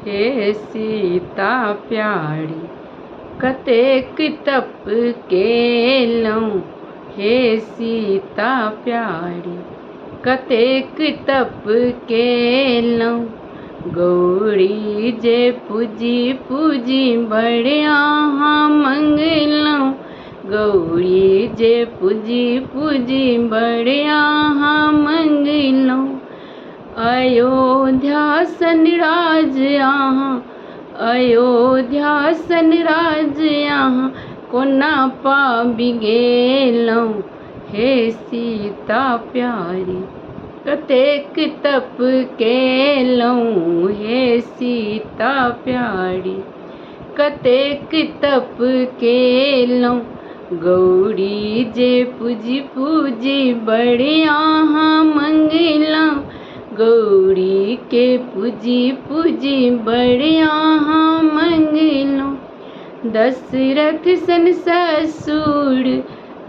हे सीता प्यारी कतेक तप केलहुँ। हे सीता प्यारी कतेक तप केलहुँ। गौरी जे पूजी पूजी बड़ अहाँ मंगलहुँ। गौरी जे पूजी पूजी बड़ अहाँ मंगलहुँ। अयोध्या सन राज अहाँ, अयोध्या सन राज अहाँ कोना पाबि गेलहुँ। हे सीता प्यारी कतेक तप केलहुँ। हे सीता प्यारी कतेक तप केलहुँ। गौरी जे पूजी पूजी बड़ अहाँ मंगलहुँ। गौरी के पूजी पूजी बड़ अहाँ मंगलहुँ। दशरथ सन ससुर,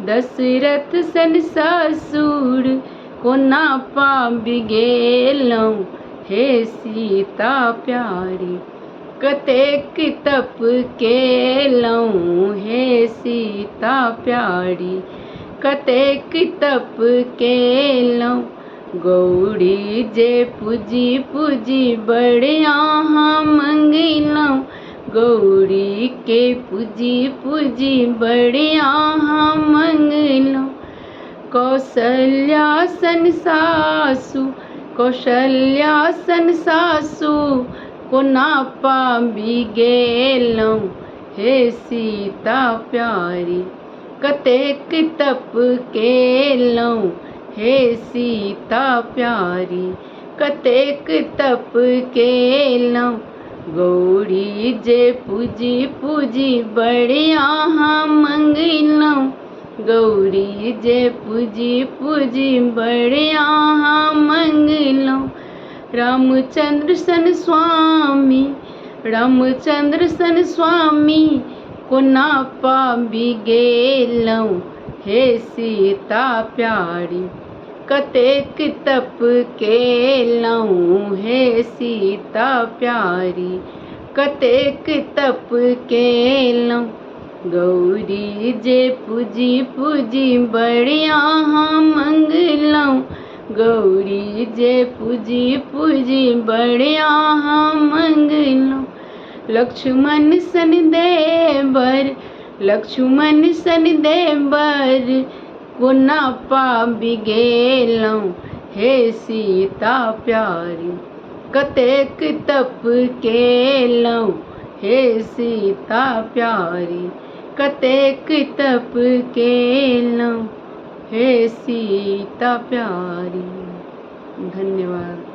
दशरथ सन ससुर कोना पाबि गेलहुँ। हे सीता प्यारी कतेक तप केलहुँ। हे सीता प्यारी कतेक तप केलहुँ। गौरी जे पूजी पूजी बड़ अहाँ मंगलहुँ। गौरी के पूजी पूजी बड़ अहाँ मंगलहुँ। कौशल्या सन सासु, कौशल्या सन सासु कोना पाबि गेलहुँ। हे सीता प्यारी कतेक तप केलहुँ। हे सीता प्यारी कतेक तप केलहुँ। गौरी जे पूजी पूजी बड़ अहाँ मंगलहुँ। गौरी जे पूजी पूजी बड़ अहाँ मंगलहुँ। रामचंद्र सन स्वामी, रामचंद्र सन स्वामी कोना पाबि गेलहुँ। हे सीता प्यारी कतेक तप केलहुँ। हे सीता प्यारी कतेक तप केलहुँ। गौरी जे पूजी पूजी बड़ अहाँ मंगलहुँ। गौरी जे पूजी पूजी बड़ अहाँ मंगलहुँ। लक्ष्मण सन देवर, लक्ष्मण सन देवर कोना पाबि गेलहुँ। हे सीता प्यारी कतेक तप केलहुँ। हे सीता प्यारी कतेक तप केलहुँ। हे सीता प्यारी। धन्यवाद।